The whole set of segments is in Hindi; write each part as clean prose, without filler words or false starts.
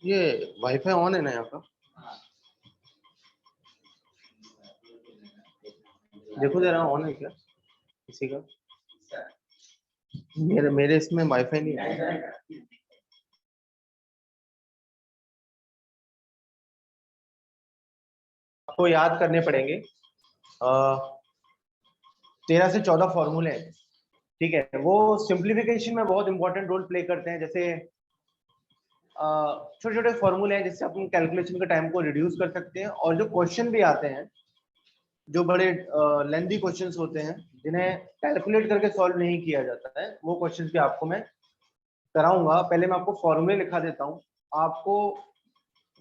ये वाईफाई ऑन है ना यहाँ का? देखो जरा ऑन है क्या किसी का? मेरे इसमें वाईफाई नहीं है। आपको याद करने पड़ेंगे 13 से 14 फॉर्मूले हैं, ठीक है। वो सिंप्लीफिकेशन में बहुत इंपॉर्टेंट रोल प्ले करते हैं। जैसे छोटे छोटे फॉर्मूले हैं जिससे अपन कैलकुलेशन के टाइम को रिड्यूस कर सकते हैं। और जो क्वेश्चन भी आते हैं जो बड़े लेंथी क्वेश्चंस होते हैं जिन्हें कैलकुलेट करके सॉल्व नहीं किया जाता है, वो क्वेश्चंस भी आपको मैं कराऊंगा। पहले मैं आपको फॉर्मूले लिखा देता हूँ। आपको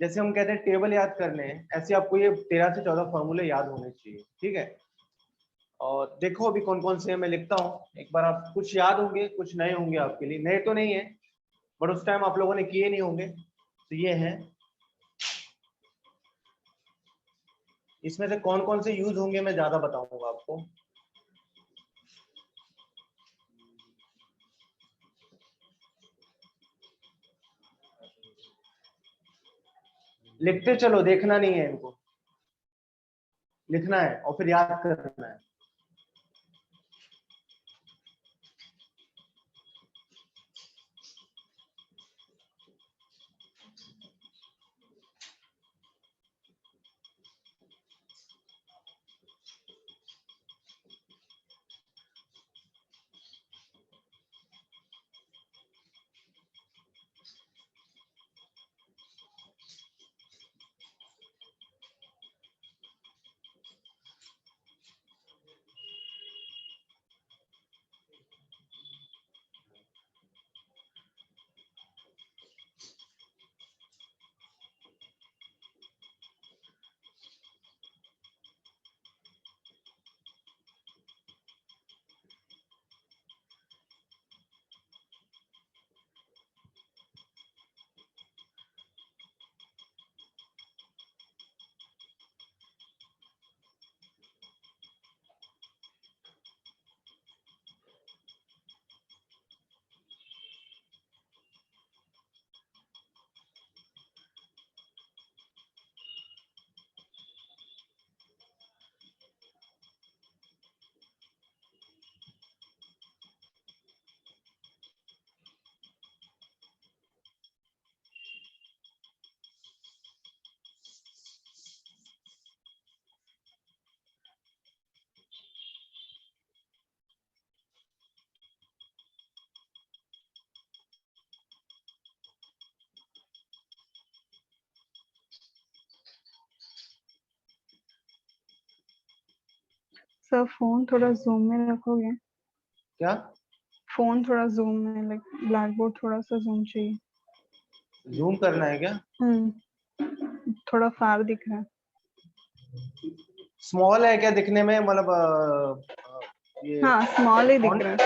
जैसे हम कहते हैं टेबल याद करने हैं, ऐसे आपको ये 13 से 14 फॉर्मूले याद होने चाहिए, ठीक है। और देखो अभी कौन कौन से मैं लिखता हूँ, एक बार आप कुछ याद होंगे कुछ नए होंगे आपके लिए। नए तो नहीं है बट उस टाइम आप लोगों ने किए नहीं होंगे, तो ये है। इसमें से कौन कौन से यूज होंगे मैं ज्यादा बताऊंगा आपको। लिखते चलो, देखना नहीं है इनको, लिखना है और फिर याद करना है। सर फोन थोड़ा जूम में रखोगे? क्या? फोन थोड़ा जूम में, लाइक ब्लैक बोर्ड थोड़ा सा जूम चाहिए। जूम करना है क्या? थोड़ा फार दिख रहा है। स्मॉल है क्या दिखने में? मतलब ये हाँ स्मॉल ही दिख font रहा है।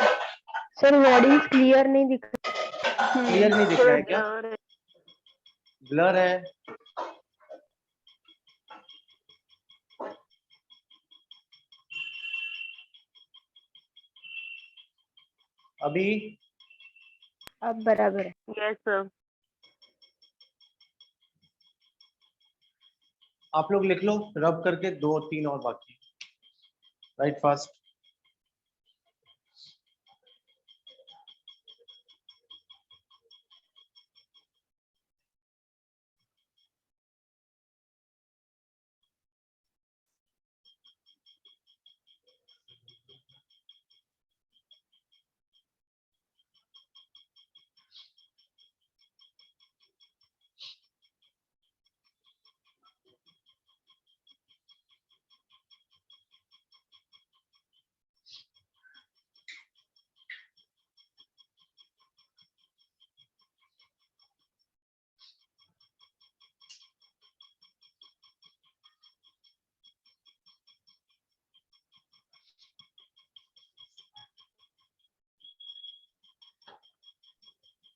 सर वर्डिंग क्लियर नहीं दिख क्लियर नहीं दिख रहा है क्या? ब्लर है। अभी अब बराबर है। Yes sir. आप लोग लिख लो रब करके, 2 3 और बाकी। Right fast.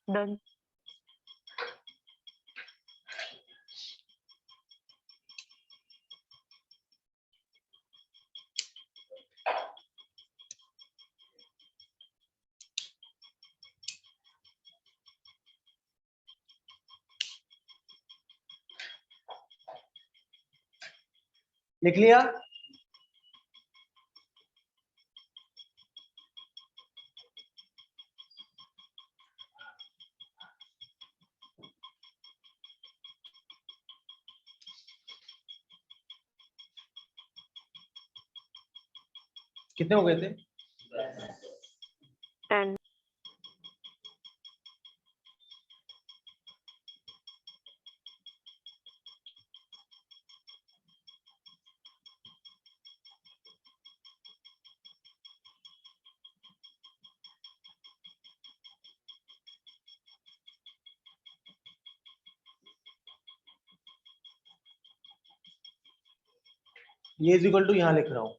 डन। लिख लिया? कितने हो गए थे? 10. ये इज इक्वल टू यहाँ लिख रहा हूं,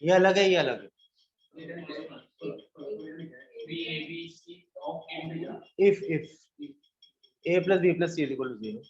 ये अलग है, ये अलग है। if a plus b plus c is equal to 0,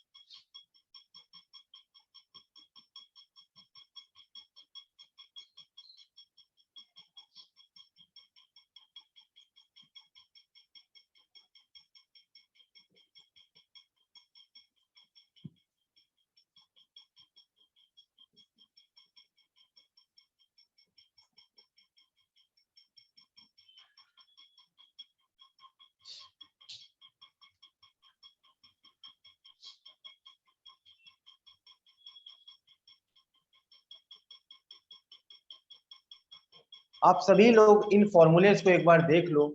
आप सभी लोग इन फॉर्मूलेज को एक बार देख लो,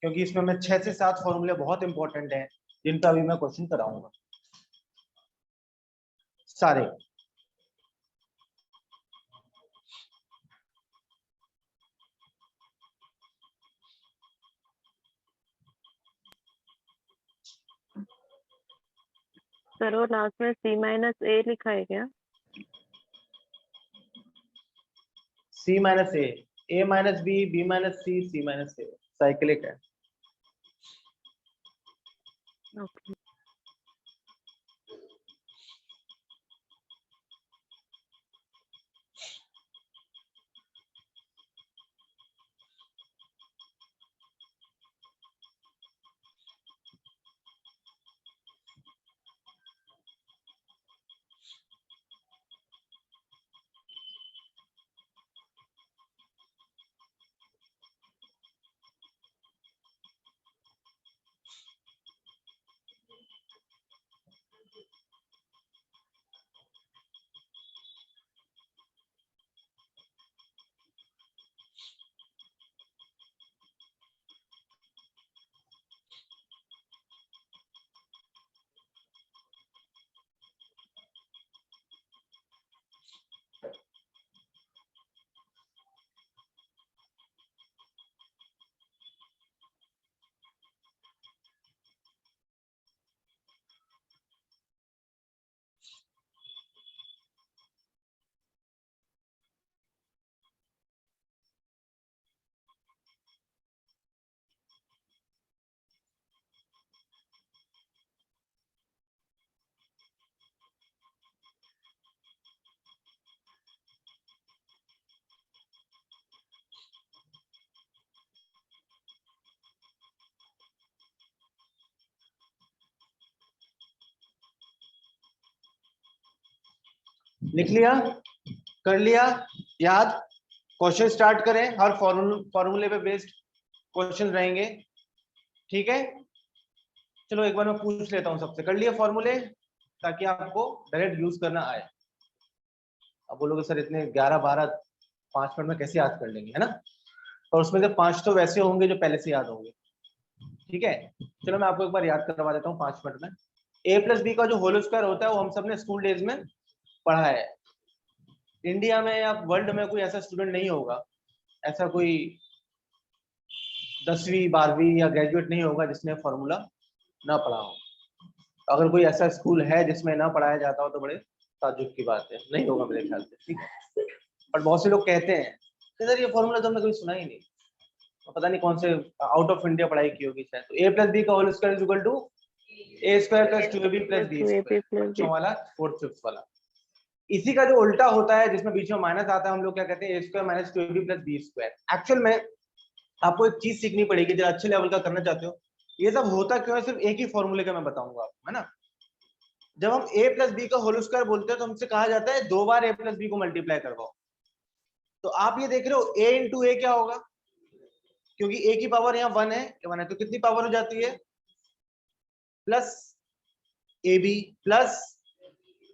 क्योंकि इसमें मैं 6 से 7 फॉर्मूले बहुत इंपॉर्टेंट हैं जिन पर अभी मैं क्वेश्चन कराऊंगा सारे। सर वो लास्ट में C माइनस A लिखा है क्या? c minus a minus b minus c minus a, cyclic है। ओके. लिख लिया? कर लिया याद? क्वेश्चन स्टार्ट करें, हर फॉर्मूले पे बेस्ड क्वेश्चन रहेंगे, ठीक है? चलो एक बार मैं पूछ लेता हूं सबसे, कर लिए फॉर्मूले ताकि आपको डायरेक्ट यूज करना आए। अब बोलोगे सर इतने 11-12 5 मिनट में कैसे याद कर लेंगे, है ना? और उसमें से 5 तो वैसे होंगे जो पहले से याद होंगे, ठीक है? चलो मैं आपको एक बार याद करवा देता हूँ 5 मिनट में। a प्लस बी का जो होल स्क्वायर होता है वो हम सबने स्कूल डेज में पढ़ा है। इंडिया में या वर्ल्ड में कोई ऐसा स्टूडेंट नहीं होगा, ऐसा कोई 10वीं 12वीं या ग्रेजुएट नहीं होगा जिसने फॉर्मूला ना पढ़ा हो। अगर कोई ऐसा स्कूल है जिसमें ना पढ़ाया जाता हो तो बड़े ताज्जुब की बात है, नहीं होगा मेरे ख्याल से, ठीक है? पर बहुत से लोग कहते हैं कि सर ये फॉर्मूला तो हमने कभी सुना ही नहीं, तो पता नहीं कौन से आउट ऑफ इंडिया पढ़ाई की होगी शायद। तो a प्लस बी का whole square is equal to a square plus 2ab plus b square, बच्चों वाला 4th 5th वाला। इसी का जो उल्टा होता है जिसमें बीच में माइनस आता है, हम लोग क्या कहते हैं, a square minus 2ab plus b square. Actual में आपको एक चीज सीखनी पड़ेगी, जब अच्छे लेवल का करना चाहते हो, ये सब होता क्यों है सिर्फ एक ही फॉर्मूले का मैं बताऊंगा आपको, है ना? जब हम a प्लस बी का होल स्क्वायर बोलते हैं तो हमसे कहा जाता है 2 बार a प्लस बी को मल्टीप्लाई करवाओ। तो आप ये देख रहे हो a इंटू ए क्या होगा, क्योंकि a की पावर यहाँ 1 है, तो कितनी पावर हो जाती है plus A B plus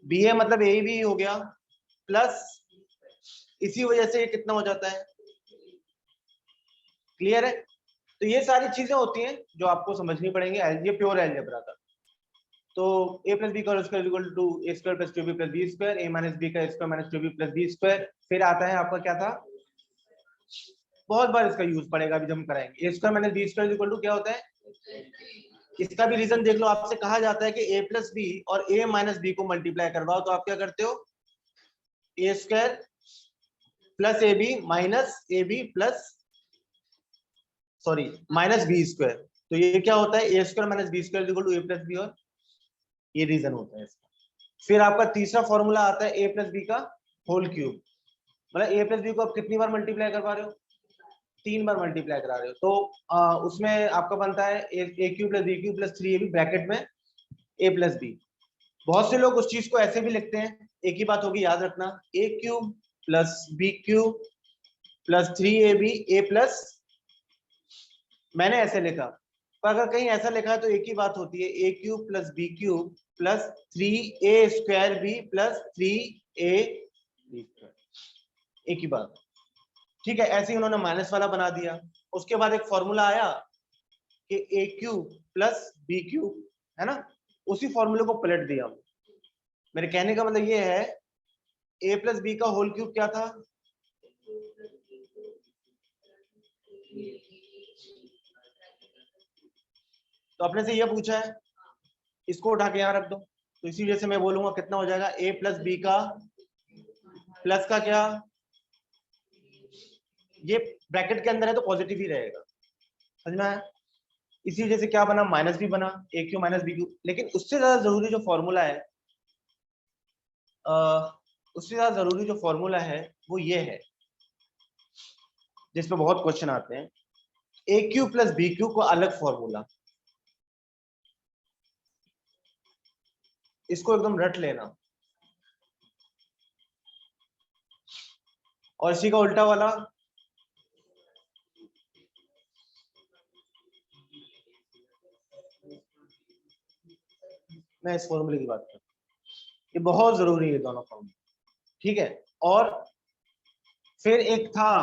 B A, मतलब ए बी हो गया प्लस, इसी वजह से ये कितना हो जाता है, क्लियर है। तो ये सारी चीजें होती हैं जो आपको समझनी पड़ेंगी, ये प्योर अलजेब्रा का। तो a प्लस बी का whole square equal to a square plus 2b plus b square, a minus b का square minus 2b plus b square. फिर आता है आपका क्या था, बहुत बार इसका यूज पड़ेगा, अभी जब हम कराएंगे, a square minus b square equal to क्या होता है। इसका भी रीजन देख लो, आपसे कहा जाता है कि a प्लस बी और a माइनस बी को मल्टीप्लाई करवाओ, तो आप क्या करते हो, a square plus A B minus A B plus minus B square. तो ये क्या होता है, A square minus B square equal to A plus B, और ये रीजन होता है इसका। फिर आपका तीसरा फॉर्मूला आता है ए प्लस बी का होल क्यूब, मतलब ए प्लस बी को आप कितनी बार मल्टीप्लाई करवा रहे हो, 3 बार मल्टीप्लाई करा रहे हो। तो उसमें आपका बनता है A cube plus B cube plus 3ab bracket में ए प्लस बी। बहुत से लोग उस चीज को ऐसे भी लिखते हैं, एक ही बात होगी याद रखना, A cube plus B cube plus 3ab A plus, मैंने ऐसे लिखा, पर अगर कहीं ऐसा लिखा है तो एक ही बात होती है, A cube plus B cube plus 3a square B plus 3a B square, एक ही बात, ठीक है। ऐसे ही उन्होंने माइनस वाला बना दिया। उसके बाद एक फॉर्मूला आया कि ए क्यूब प्लस बी क्यूब, है ना, उसी फॉर्मूले को पलट दिया। मेरे कहने का मतलब ये है, ए प्लस बी का होल क्यूब क्या था, तो अपने से ये पूछा है, इसको उठा के यहाँ रख दो, तो इसी वजह से मैं बोलूंगा कितना हो जाएगा, a प्लस बी का प्लस का क्या, ये ब्रैकेट के अंदर है तो पॉजिटिव ही रहेगा, समझ में आया। इसी वजह से क्या बना, माइनस भी बना, ए क्यू माइनस बी क्यू। लेकिन उससे ज्यादा जरूरी जो फॉर्मूला है, उससे ज्यादा जरूरी जो फॉर्मूला है वो ये है, जिसपे बहुत क्वेश्चन आते हैं, A cube plus B Q को अलग फॉर्मूला, इसको एकदम रट लेना। और इसी का उल्टा वाला, मैं इस फॉर्मूले की बात कर रहा हूं, ये बहुत जरूरी है दोनों फॉर्मूले, ठीक है। और फिर एक था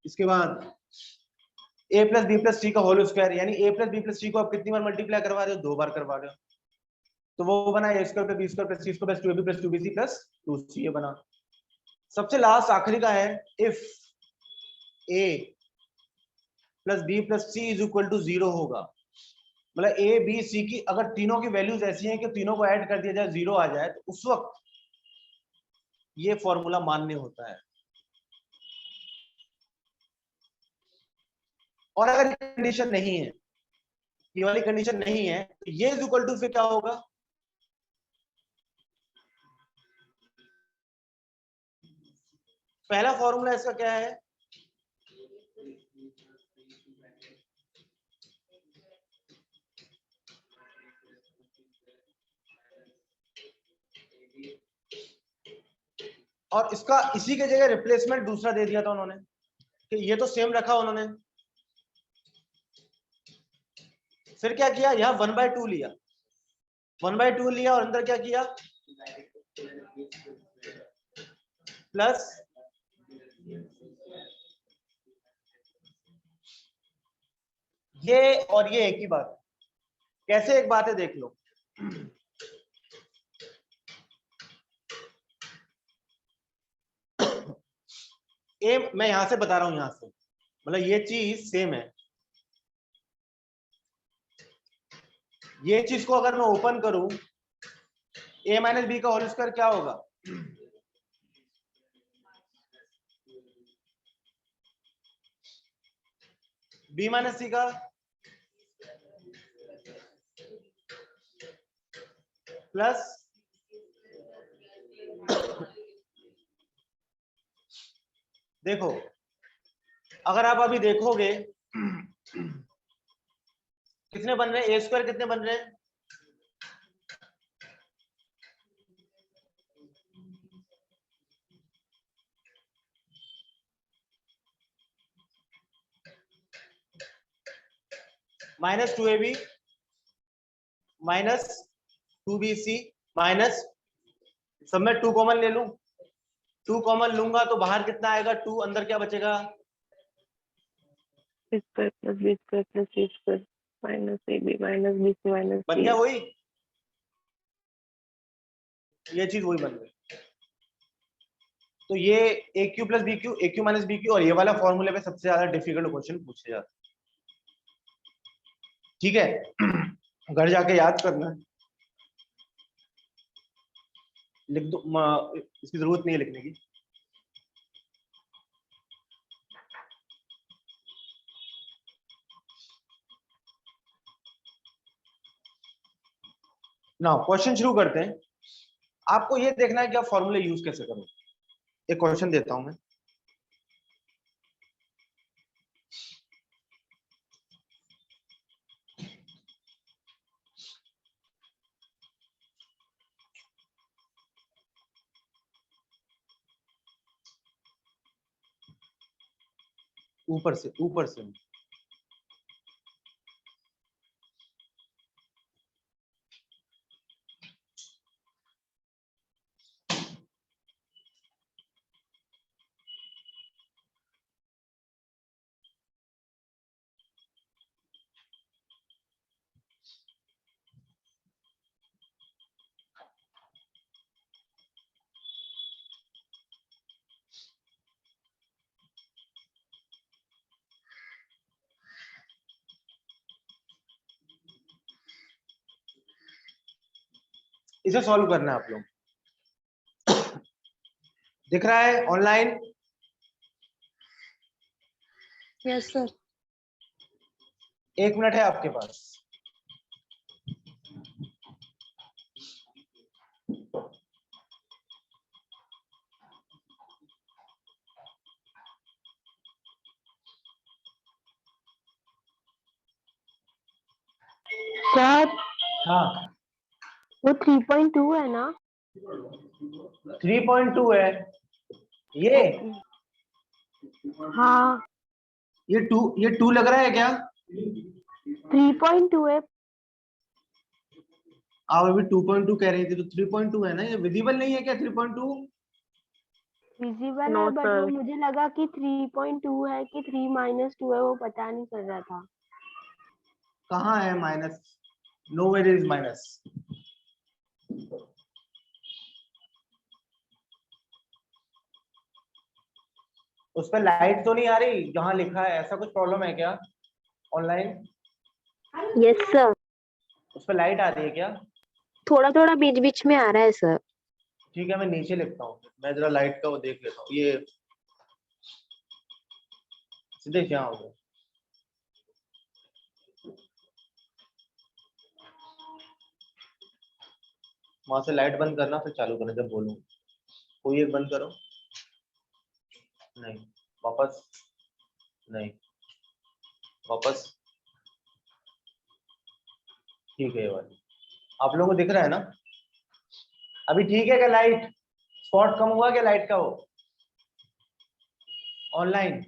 इसके बाद a प्लस बी प्लस सी का होल स्क्वायर, यानी a प्लस बी प्लस सी को आप कितनी बार मल्टीप्लाई करवा रहे हो, 2 बार करवा रहे हो, तो वो बना A square plus B square plus C square plus 2ab plus 2bc plus 2c, ये बना। सबसे लास्ट आखिरी का है, if a plus B plus C is equal to 0 होगा, मतलब ए बी सी की अगर तीनों की वैल्यूज ऐसी हैं कि तीनों को ऐड कर दिया जाए 0 आ जाए, तो उस वक्त ये फॉर्मूला मान्य होता है। और अगर कंडीशन नहीं है, ये वाली कंडीशन नहीं है, तो ये इज इक्वल टू फिर क्या होगा, पहला फॉर्मूला इसका क्या है, और इसका इसी के जगह रिप्लेसमेंट दूसरा दे दिया था उन्होंने, कि ये तो सेम रखा उन्होंने, फिर क्या किया, यहाँ 1/2 लिया, 1/2 लिया और अंदर क्या किया, प्लस ये और ये एक ही बात है। कैसे एक बात है देख लो, ए मैं यहां से बता रहा हूं, यहां से मतलब ये चीज सेम है, ये चीज को अगर मैं ओपन करूं, a माइनस बी का होल स्क्वायर क्या होगा, b माइनस सी का प्लस देखो, अगर आप अभी देखोगे कितने बन रहे हैं, ए स्क्वायर कितने बन रहे हैं, minus 2ab minus 2bc minus, सब में 2 कॉमन ले लूं, 2 कॉमन लूंगा तो बाहर कितना आएगा, 2 अंदर क्या बचेगा, a square plus b square plus c square minus ab minus bc minus बन c। गया वही, ये चीज वही बन गई। तो ये ए क्यू प्लस बी क्यू, ए क्यू माइनस बी क्यू, और ये वाला फॉर्मूले पे सबसे ज्यादा डिफिकल्ट क्वेश्चन पूछे जाते हैं। ठीक है, घर जाके याद करना है, लिख दो, इसकी जरूरत नहीं है लिखने की। ना क्वेश्चन शुरू करते हैं। आपको ये देखना है कि आप फॉर्मूले यूज कैसे करोगे। एक क्वेश्चन देता हूं मैं, ऊपर से इसे सॉल्व करना है आप लोग। दिख रहा है ऑनलाइन? Yes sir. 1 मिनट है आपके पास। सर हाँ, वो 3.2 है ना? 3.2 है ये। हाँ ये 2 लग रहा है क्या? 3.2 है। आप अभी 2.2 कह रही थी, तो 3.2 है ना। ये विजिबल नहीं है क्या 3.2? विजिबल No, है बट वो sir. मुझे लगा कि 3.2 है कि 3 - 2 है, वो पता नहीं चल रहा था। कहाँ है minus? No where is minus. उस पर लाइट तो नहीं आ रही जहां लिखा है, ऐसा कुछ प्रॉब्लम है क्या ऑनलाइन? Yes sir. उस पर लाइट आ रही है क्या? थोड़ा थोड़ा बीच बीच में आ रहा है सर। ठीक है, मैं नीचे लिखता हूँ, मैं जरा लाइट का वो देख लेता हूँ। ये सीधे क्या हो गया? वहां से लाइट बंद करना, फिर चालू करना जब बोलूँ। कोई एक बंद करो। नहीं, वापस नहीं, वापस। ठीक है, ये वाली आप लोगों को दिख रहा है ना अभी? ठीक है क्या? लाइट स्पॉट कम हुआ क्या लाइट का वो ऑनलाइन?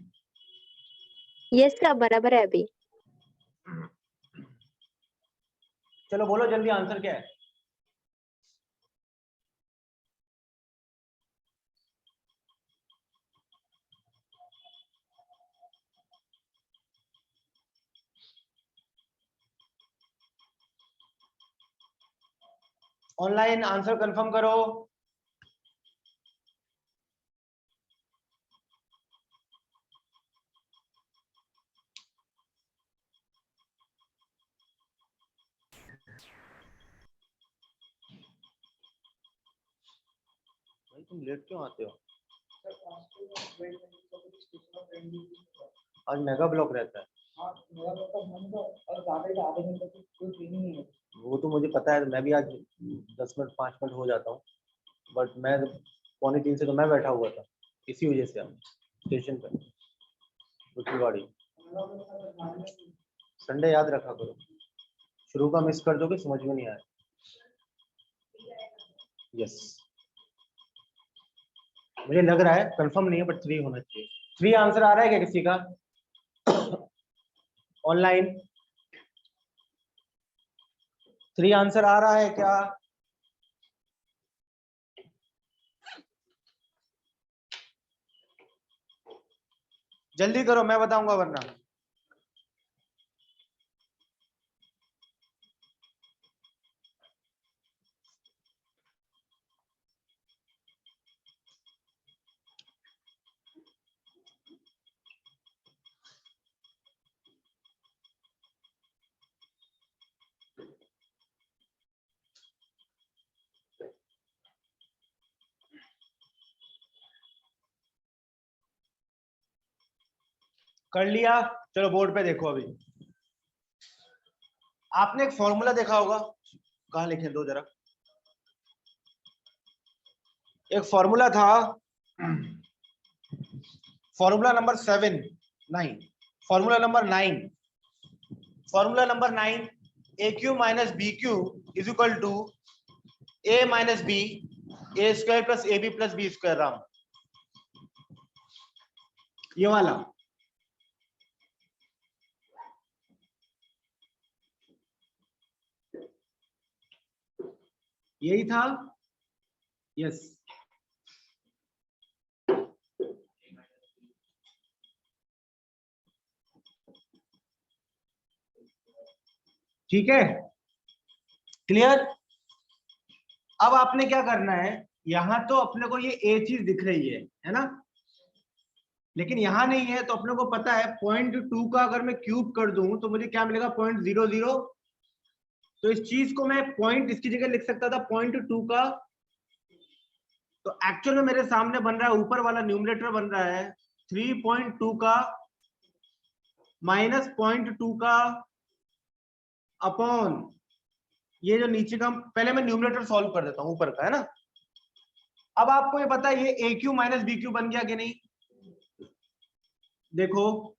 यस सर, बराबर है अभी। चलो बोलो जल्दी, आंसर क्या है? ऑनलाइन आंसर कंफर्म करो। भाई तुम लेट क्यों आते हो? आज मेगा ब्लॉक रहता है। वो तो मुझे पता है, मैं भी आज 10 मिनट 5 मिनट हो जाता हूँ, बट मैं 2:45 से तो मैं बैठा हुआ था, इसी वजह से हम स्टेशन पे दूसरी गाड़ी। संडे याद रखा करो, शुरू का मिस कर दोगे, समझ में नहीं आया। यस, मुझे लग रहा है, कंफर्म नहीं है, बट 3 होना चाहिए। 3 आंसर आ रहा है क्या किसी का ऑनलाइन? 3 आंसर आ रहा है क्या? जल्दी करो, मैं बताऊंगा वरना। कर लिया? चलो बोर्ड पे देखो। अभी आपने एक फॉर्मूला देखा होगा, कहाँ लिखे दो जरा। एक फॉर्मूला था, formula number 7 9, formula number 9, formula number 9, A Q minus B Q is equal to A minus B, A square plus A B plus B square. Ram, ये वाला यही था। यस, ठीक है, क्लियर। अब आपने क्या करना है, यहां तो अपने को ये ए चीज दिख रही है ना, लेकिन यहां नहीं है। तो अपने को पता है 0.2 का अगर मैं क्यूब कर दूं तो मुझे क्या मिलेगा, 0.00। तो इस चीज को मैं पॉइंट इसकी जगह लिख सकता था 0.2 का। तो एक्चुअल में मेरे सामने बन रहा है, ऊपर वाला न्यूमरेटर बन रहा है 3.2 का माइनस 0.2 का अपॉन ये जो नीचे का। पहले मैं न्यूमरेटर सॉल्व कर देता हूं, ऊपर का है ना। अब आपको ये पता है ये ए क्यू माइनस बी क्यू बन गया कि नहीं, देखो।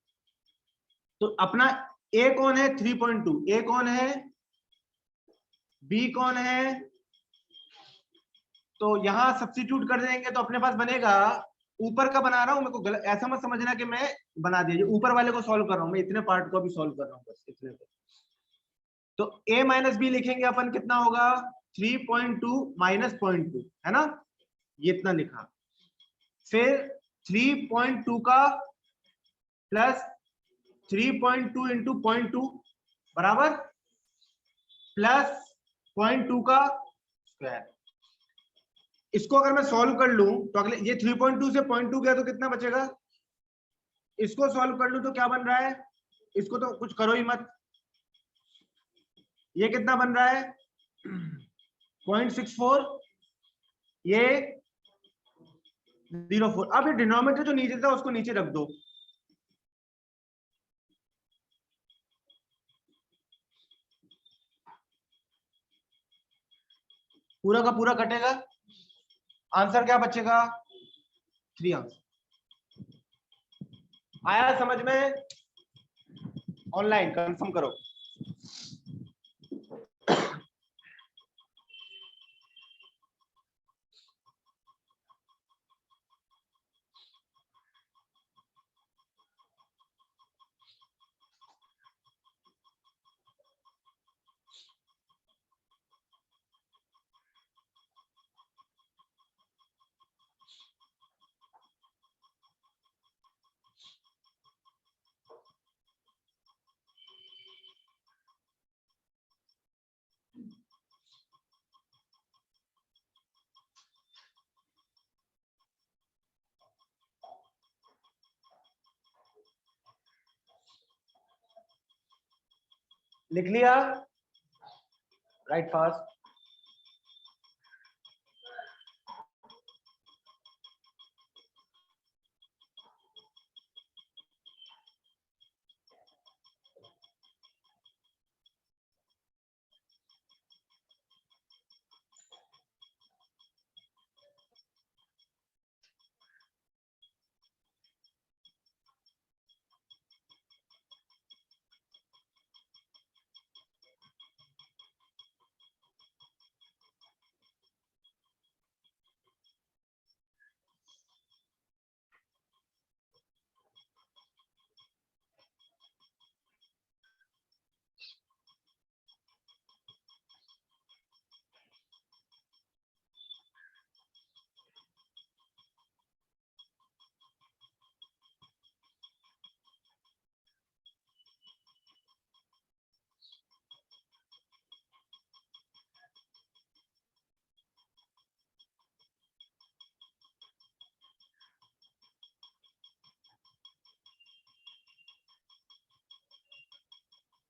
तो अपना ए कौन है, 3.2, ए कौन है, बी कौन है। तो यहां सब्स्टिट्यूट कर देंगे तो अपने पास बनेगा, ऊपर का बना रहा हूं, मेरे को ऐसा मत समझना कि मैं बना दिया, ऊपर वाले को सॉल्व कर रहा हूं मैं, इतने पार्ट को भी सॉल्व कर रहा हूं बस इतने को। तो a माइनस बी लिखेंगे अपन, कितना होगा 3.2 माइनस 0.2, है ना, ये इतना लिखा। फिर 3.2 का प्लस 3.2 इंटू 0.2 बराबर प्लस 0.2 का स्क्वायर। इसको अगर मैं सॉल्व कर लूं तो अगले ये 3.2 से 0.2 गया तो कितना बचेगा, इसको सॉल्व कर लूं तो क्या बन रहा है, इसको तो कुछ करो ही मत, ये कितना बन रहा है 0.64, ये 0.4। अब ये डिनोमिनेटर जो नीचे था उसको नीचे रख दो, पूरा का पूरा कटेगा, आंसर क्या बचेगा 3 आंसर। आया समझ में? ऑनलाइन कंफर्म करो। लिख लिया, राइट फास्ट।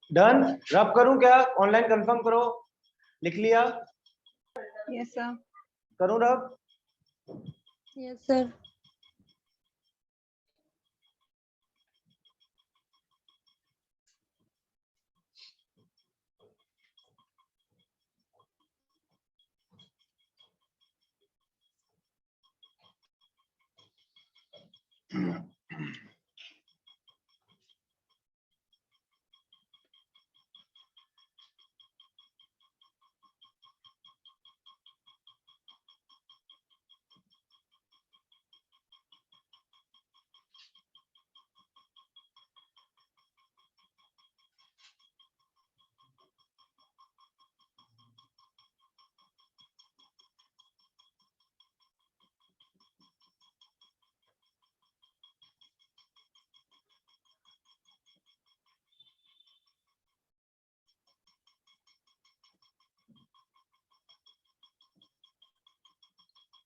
डन। रब करूं क्या? ऑनलाइन कंफर्म करो। लिख लिया? Yes, sir. करूं रब? Yes, sir.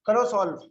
करो सॉल्व।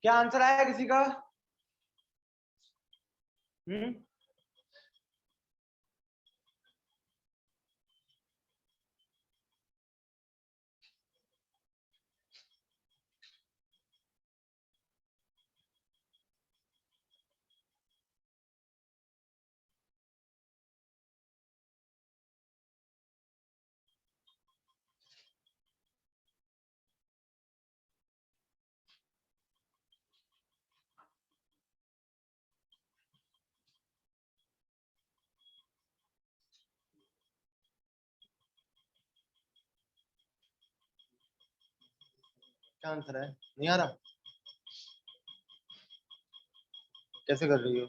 क्या आंसर आया किसी का? क्या आंसर है? नहीं आ रहा? कैसे कर रही हो?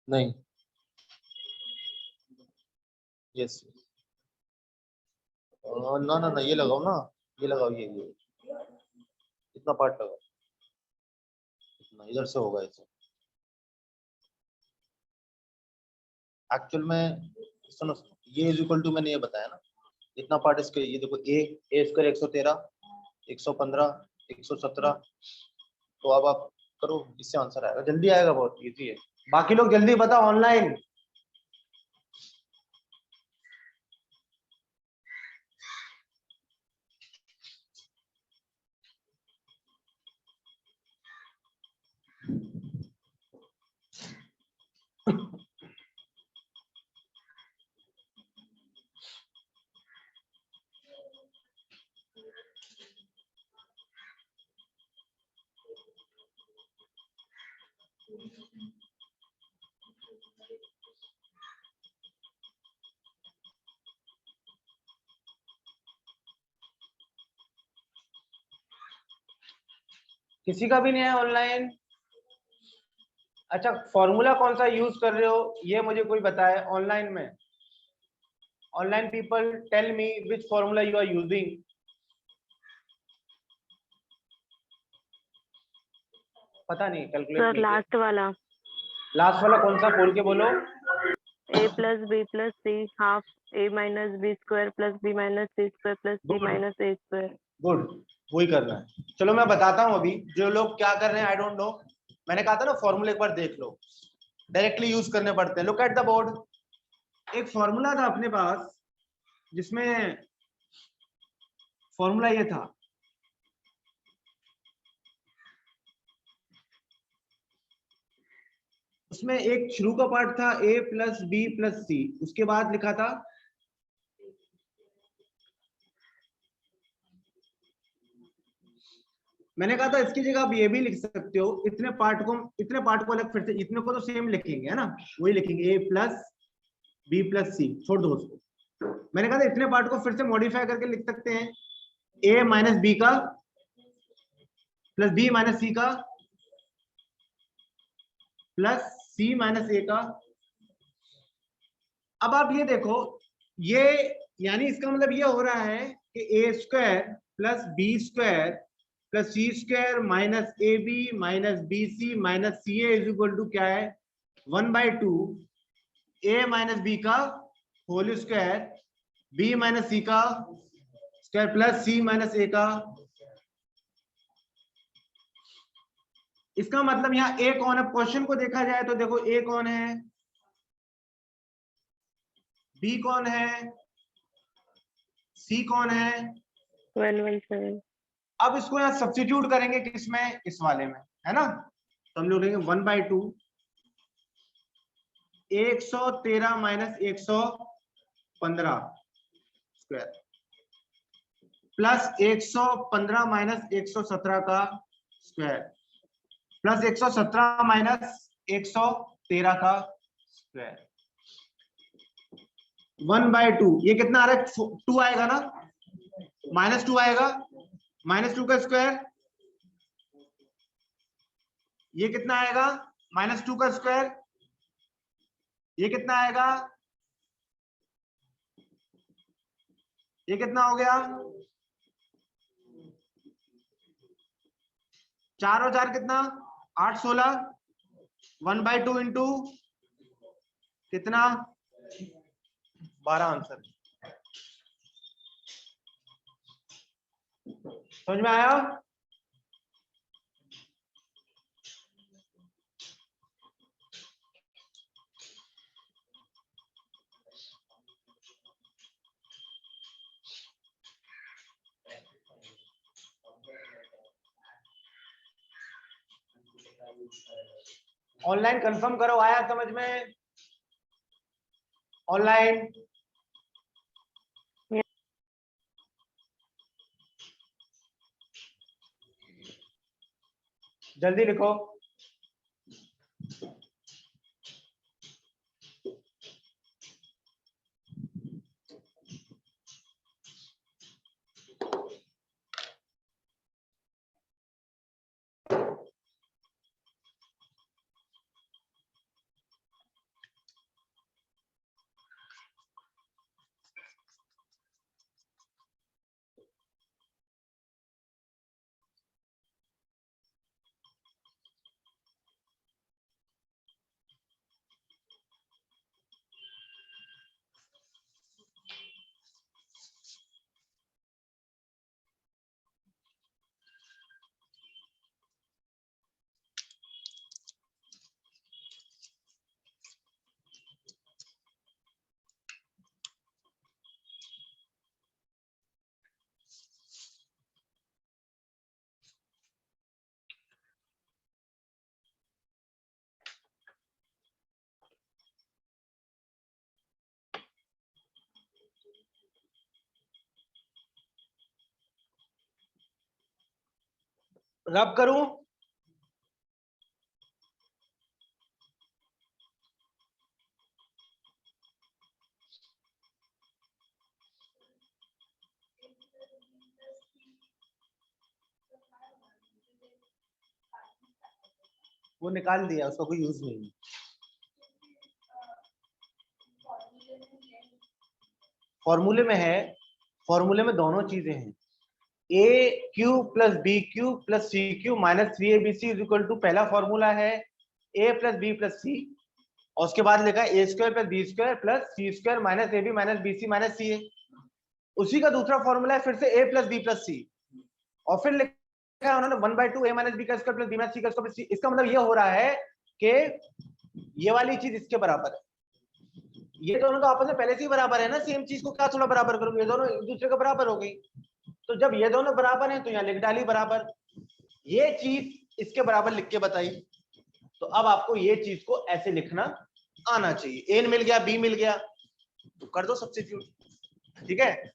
नहीं। यस। ना ना ना, ये लगाओ ना, ये लगाओ, ये इतना पार्ट लगाओ, इतना इधर से होगा ऐसे। एक्चुअल में सुनो सुनो, ये इज इक्वल टू, मैंने ये बताया ना, इतना पार्ट इसके, ये देखो ए स्क्वायर 113, 115, 117। तो अब आप करो, इससे आंसर आएगा, जल्दी आएगा, बहुत इजी है। बाकी लोग जल्दी बताओ ऑनलाइन। किसी का भी नहीं है ऑनलाइन? अच्छा, फॉर्मूला कौन सा यूज कर रहे हो ये मुझे कोई बताए ऑनलाइन में। Online people tell me which formula you are using. पता नहीं, कैलकुलेट सर नहीं किया। लास्ट वाला लास्ट वाला कौन सा, बोल के बोलो। a plus b plus c half a minus b square plus b minus c square plus b Good. minus a square। Good, वही करना है। चलो मैं बताता हूँ अभी जो लोग क्या कर रहे हैं, आई डोंट नो। मैंने कहा था ना फॉर्मूला एक बार देख लो, डायरेक्टली यूज करने पड़ते हैं। Look at the board. एक फॉर्मूला था अपने पास जिसमें फॉर्मूला ये था, उसमें एक शुरू का पार्ट था a प्लस बी प्लस सी, उसके बाद लिखा था मैंने कहा था इसकी जगह आप ये भी लिख सकते हो, इतने पार्ट को अलग, फिर से इतने को तो सेम लिखेंगे है ना, वही लिखेंगे a प्लस बी प्लस सी, छोड़ दो उसको। मैंने कहा था इतने पार्ट को फिर से मॉडिफाई करके लिख सकते हैं, a माइनस बी का प्लस बी माइनस सी का प्लस सी माइनस ए का। अब आप ये देखो, ये यानी इसका मतलब ये हो रहा है कि A square plus B square plus C square minus A B minus B C minus C A is equal to क्या है, 1/2 ए माइनस बी का whole square B minus C का square plus C minus A का। इसका मतलब यहाँ ए कौन है, क्वेश्चन को देखा जाए तो देखो ए कौन है, बी कौन है, सी कौन है। 117। अब इसको यहाँ सब्स्टिट्यूट करेंगे किसमें, इस वाले में, है ना। तो हम लोग लेंगे 1/2 113 माइनस 115 स्क्वायर प्लस 115 माइनस 117 का स्क्वायर प्लस 117 माइनस 113 का स्क्वायर 1/2। ये कितना आ रहा है, 2 आएगा ना, -2 आएगा, -2 का स्क्वायर, ये कितना आएगा, -2 का स्क्वायर, ये कितना आएगा, ये कितना हो गया, 4 और 4 कितना, 8 16, 1/2 इंटू कितना, 12 आंसर। समझ में आया। ऑनलाइन कंफर्म करो, आया समझ में ऑनलाइन। जल्दी लिखो। रब करूं, वो निकाल दिया, उसका कोई यूज नहीं है। फॉर्मूले में है, फॉर्मूले में दोनों चीजें हैं, A cube plus B cube plus C cube minus 3abc is equal to, पहला फॉर्मूला है A plus B plus C, और उसके बाद लिखा है A square plus B square plus C square minus A B minus B C minus C A. उसी का दूसरा फॉर्मूला है फिर से A plus B plus C, और फिर लिखा है उन्होंने 1/2 a माइनस बी का square plus B minus C का स्क्वायर प्लस सी। इसका मतलब ये हो रहा है कि ये वाली चीज इसके बराबर है, ये दोनों तो आपस में पहले से ही बराबर है ना, सेम चीज को क्या थोड़ा बराबर करूंगी, ये दोनों एक दूसरे के बराबर हो गई। तो जब ये दोनों बराबर हैं तो यहाँ लिख डाली बराबर, ये चीज इसके बराबर लिख के बताई। तो अब आपको ये चीज को ऐसे लिखना आना चाहिए, ए मिल गया बी मिल गया तो कर दो सब्स्टिट्यूट, ठीक है।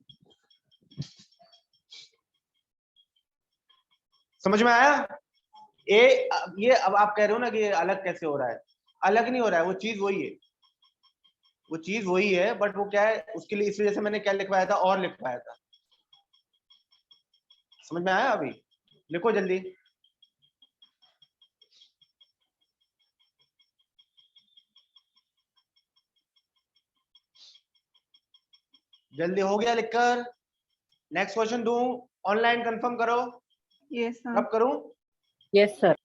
समझ में आया? ये अब आप कह रहे हो ना कि ये अलग कैसे हो रहा है, अलग नहीं हो रहा है, वो चीज वही है, वो चीज वही है, बट वो क्या है उसके लिए, इस वजह से मैंने क्या लिखवाया था और लिखवाया था। समझ में आया? अभी लिखो जल्दी। जल्दी हो गया लिखकर? नेक्स्ट क्वेश्चन दूं? ऑनलाइन कंफर्म करो, Yes, sir. अब करूं? Yes sir.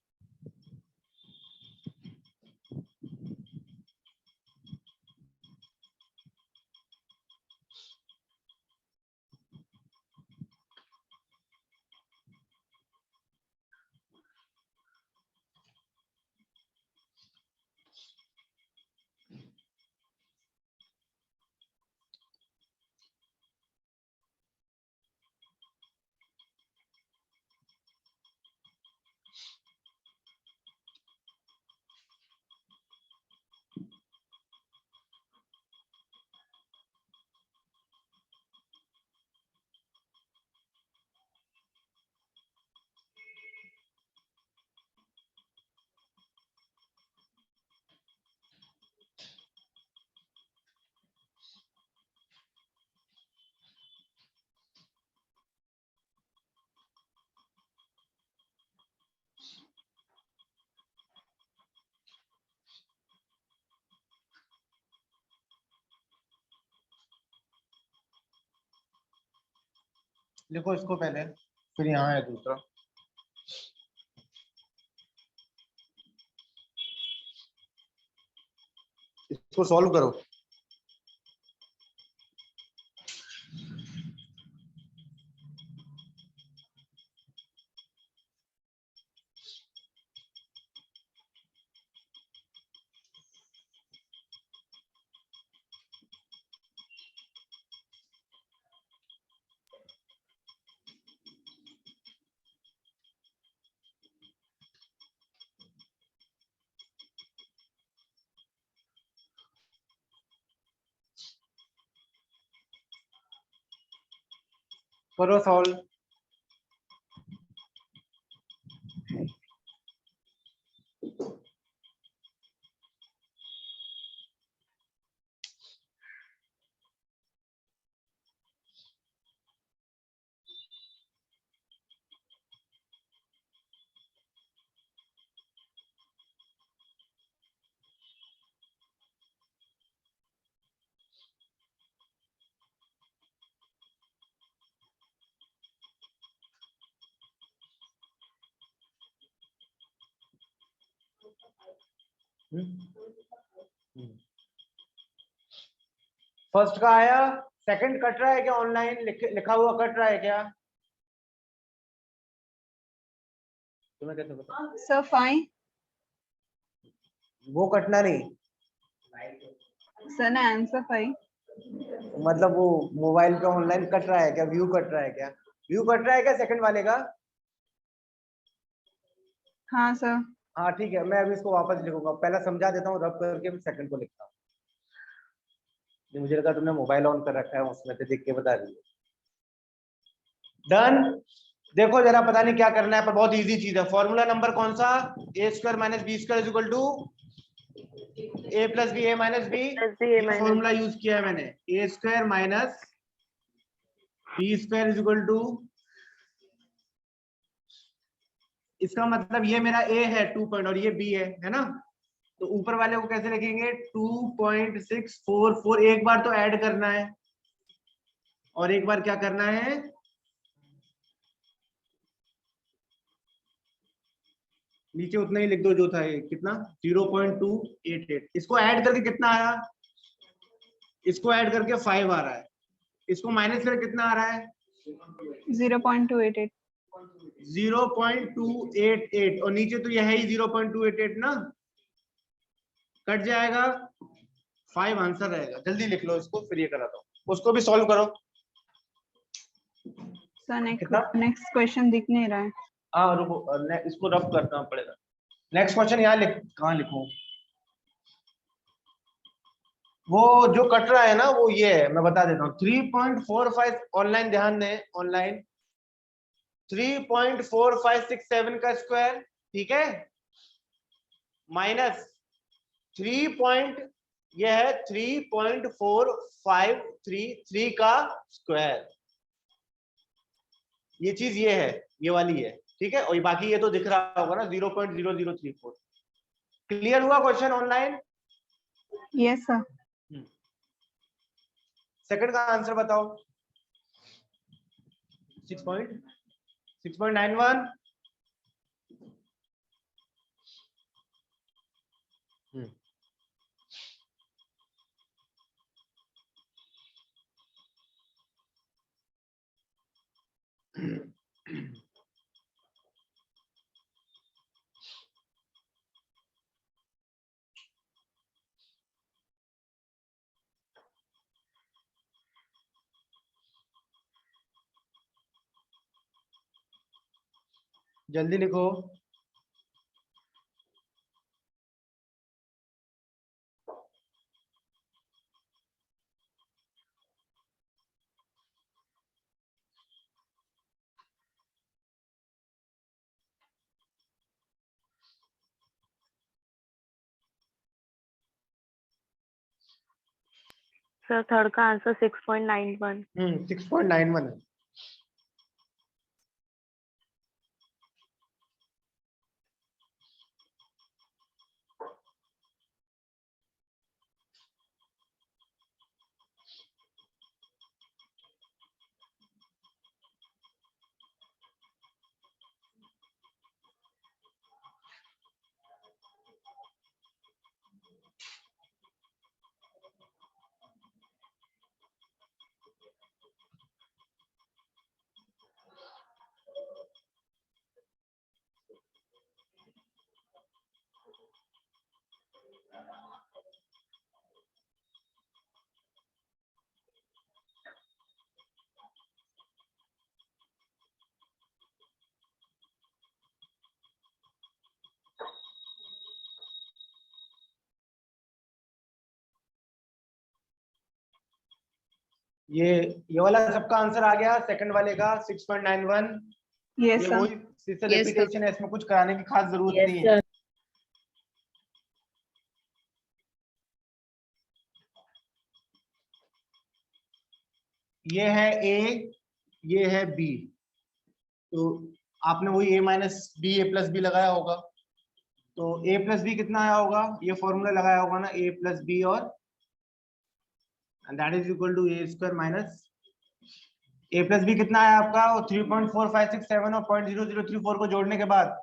लिखो इसको पहले, फिर यहाँ है दूसरा। इसको सॉल्व करो। करो सॉल्व। फर्स्ट का आया, सेकंड कट रहा है क्या? ऑनलाइन लिखा हुआ कट रहा है क्या? तुम्हें कैसे पता? Sir, fine. वो कटना नहीं, Sir, ना answer fine. मतलब वो मोबाइल पे ऑनलाइन कट रहा है क्या? व्यू कट रहा है क्या? व्यू कट रहा है क्या सेकंड वाले का? हाँ sir. हाँ ठीक है, मैं अभी इसको वापस लिखूंगा, पहला समझा देता हूँ रब करके, मैं सेकंड को लिखता हूँ। ये मुझे लगा तुमने मोबाइल ऑन कर रखा है, उसमें से देख के बता दिए। डन। देखो जरा, पता नहीं क्या करना है पर बहुत इजी चीज है। फॉर्मूला नंबर कौन सा? A square minus B square is equal to A plus B A minus B. Formula use किया है मैंने, A square minus B square is equal to इसका मतलब ये मेरा a है 2 पॉइंट और ये b है ना? तो ऊपर वाले को कैसे लिखेंगे? 2.644, एक बार तो ऐड करना है और एक बार क्या करना है, नीचे उतना ही लिख दो जो था, ये कितना 0.288। इसको ऐड करके कितना आया? इसको ऐड करके 5 आ रहा है, इसको माइनस करके कितना आ रहा है? 0.288 0.288 और नीचे तो यह है ही 0.288 ना, कट जाएगा 5 आंसर रहेगा। जल्दी लिख लो इसको, फिर ये कराता हूँ, उसको भी सॉल्व करो। सर कितना? नेक्स्ट क्वेश्चन दिख नहीं रहा है। हाँ रुको, इसको रफ करना पड़ेगा। नेक्स्ट क्वेश्चन यहाँ लिख, कहाँ लिखूं? वो जो कट रहा है ना वो ये है, मैं बता देता हूँ। 3.45, ऑनलाइन ध्यान दें, ऑनलाइन 3.4567 का स्क्वायर, ठीक है, माइनस 3. यह है 3.4533 का स्क्वायर, ये चीज ये है, ये वाली है, ठीक है। और ये बाकी ये तो दिख रहा होगा ना 0.0034। क्लियर हुआ question online? Yes sir. Second का आंसर बताओ। 6.91। जल्दी लिखो। सर थर्ड का आंसर 6.91। 6.91 है। ये वाला सबका आंसर आ गया, सेकंड वाले का 6.91। यस ये सर। वही रिपीटेशन है, इसमें कुछ कराने की खास जरूरत नहीं है। ये है a, ये है b, तो आपने वही a minus B a plus B लगाया होगा, तो a प्लस बी कितना आया होगा? ये फॉर्मूला लगाया होगा ना, a प्लस बी, और and that is equal to a square minus a plus B कितना आया आपका? 3.4567 और 0.0034 को जोड़ने के बाद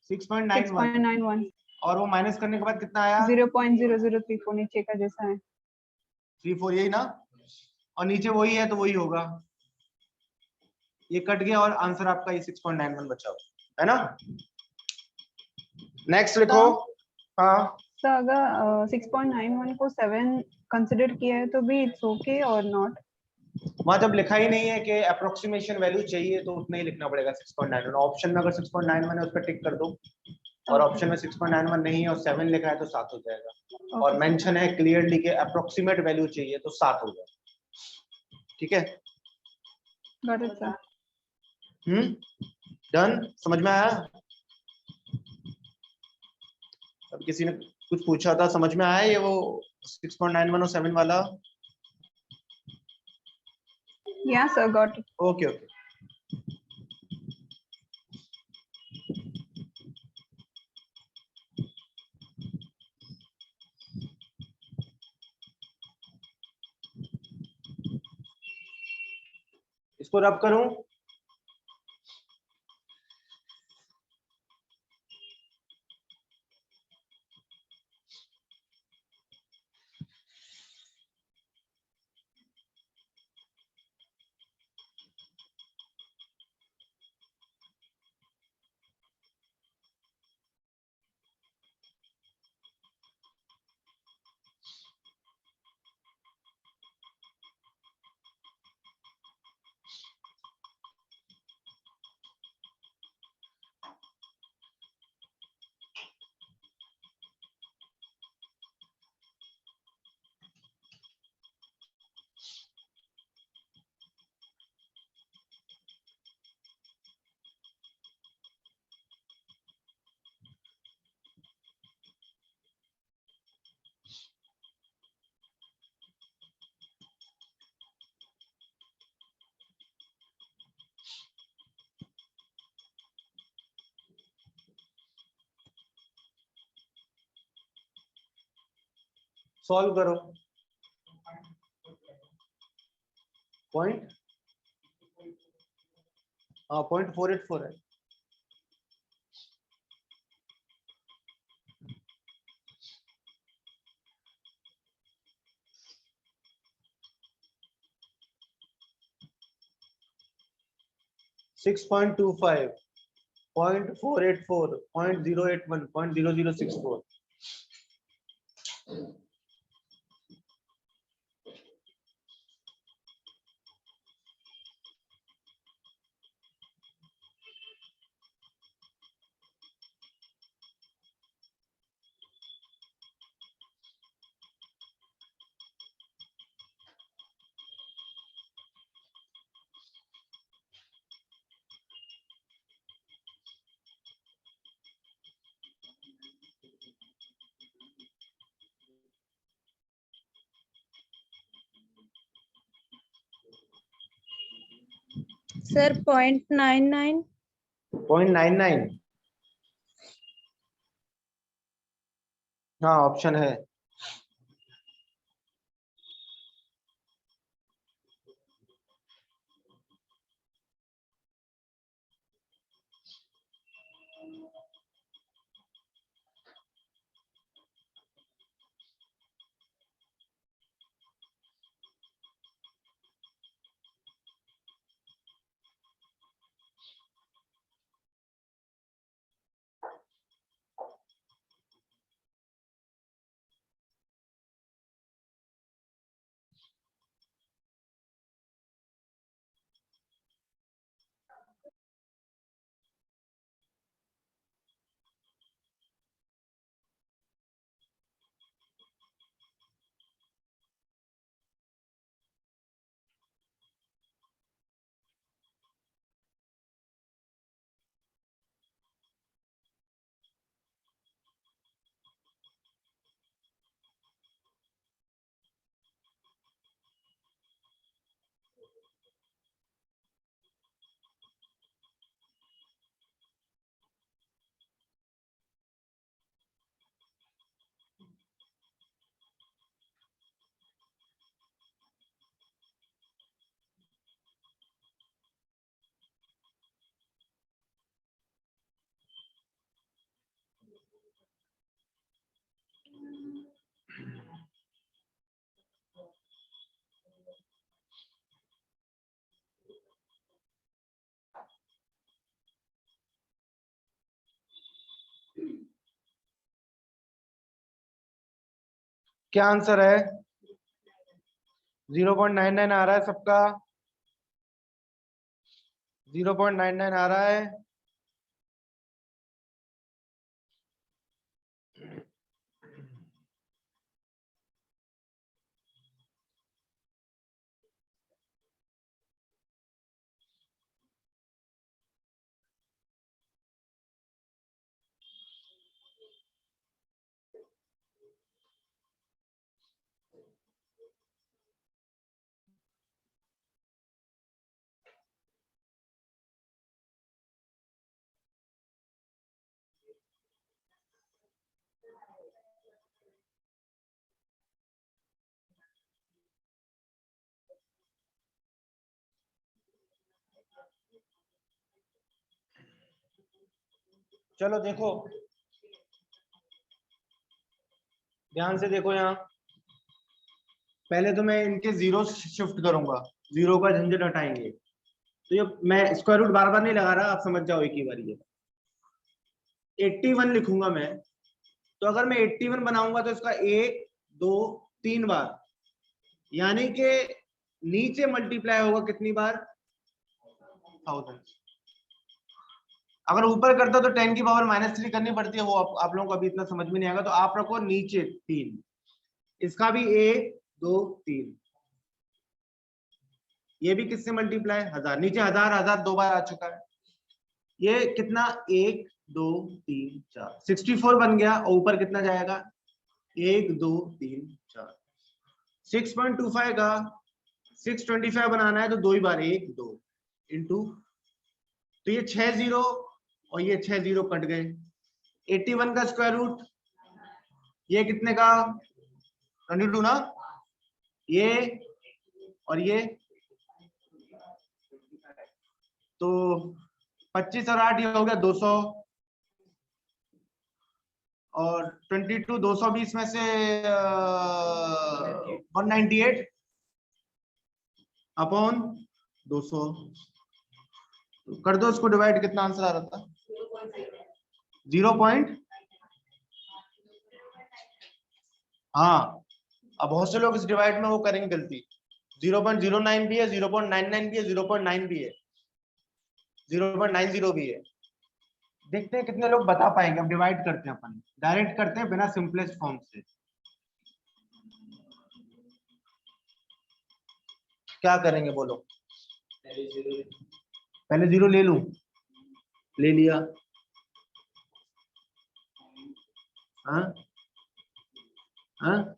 6.91, 6.91 और वो माइनस करने के बाद कितना आया? 0.0034 नीचे का जैसा है। 34, यही ना, और नीचे वही है तो वही होगा। ये कट गया और आंसर आपका ये 6.91 बचा हुआ है ना। नेक्स्ट लिखो। हाँ तो अगर 6.91 को 7 कंसिडर किया है तो भी इट्स ओके और नॉट? वहां जब लिखा ही नहीं है कि अप्रोक्सीमेशन वैल्यू चाहिए तो उतना ही लिखना पड़ेगा 6.91। ऑप्शन में अगर 6.91 है उस पर टिक कर दो, और ऑप्शन में 6.91 नहीं है और 7 लिखा है तो 7 हो जाएगा। और मेंशन है क्लियरली कि अप्रोक्सीमेट वैल्यू चाहिए तो 7 हो जाएगा। ठीक है, गॉट इट सर। डन, समझ में आया? अब किसी ने कुछ पूछा था, समझ में आया ये वो 6.91 और 7 वाला? या sir, got it. Okay okay. इसको रब करूं? सॉल्व करो। पॉइंट 0.484 है। सिक्स 6.25, 0.484, 0.081, 0.0064। सर 0.99। 0.99, हाँ ऑप्शन है। क्या आंसर है? 0.99 आ रहा है सबका? 0.99 आ रहा है? चलो देखो, ध्यान से देखो यहाँ। पहले तो मैं इनके जीरो शिफ्ट करूंगा, जीरो का झंझट हटाएंगे। तो ये मैं स्क्वायर रूट बार बार नहीं लगा रहा, आप समझ जाओ एक ही बार। ये 81 लिखूंगा मैं। तो अगर मैं 81 बनाऊंगा तो इसका 1 2 3 बार, यानी कि नीचे मल्टीप्लाई होगा कितनी बार, 1000। अगर ऊपर करता तो 10 की पावर -3 करनी पड़ती है, वो आप लोगों को अभी इतना समझ में नहीं आएगा। तो आप रखो नीचे 3, इसका भी 1 2 3, ये भी किससे मल्टीप्लाई, 1000। नीचे 1000 1000 दो बार आ चुका है। ये कितना, 1 2 3 4, 64 बन गया। और ऊपर कितना जाएगा, 1 2 3 4, 6.25 का 625 बनाना है तो दो ही बार, 1 2 इंटू, तो ये 6 जीरो और ये 6 जीरो कट गए। 81 का स्क्वायर रूट, ये कितने का, 22 ना, ये और ये, तो 25 और 8 ये हो गया 200, और 22 220 में से 198 अपॉन 200, तो कर दो इसको डिवाइड, कितना आंसर आ रहा था, 0 पॉइंट। हाँ, अब बहुत से लोग इस डिवाइड में वो करेंगे गलती, 0.09 भी है, 0.99 भी है, 0.9 भी है, 0.90 भी है। देखते हैं कितने लोग बता पाएंगे। अब डिवाइड करते हैं, अपन डायरेक्ट करते हैं बिना सिंपलेस्ट फॉर्म से। क्या करेंगे बोलो, पहले 0 ले लूं, ले लिया, हाँ हाँ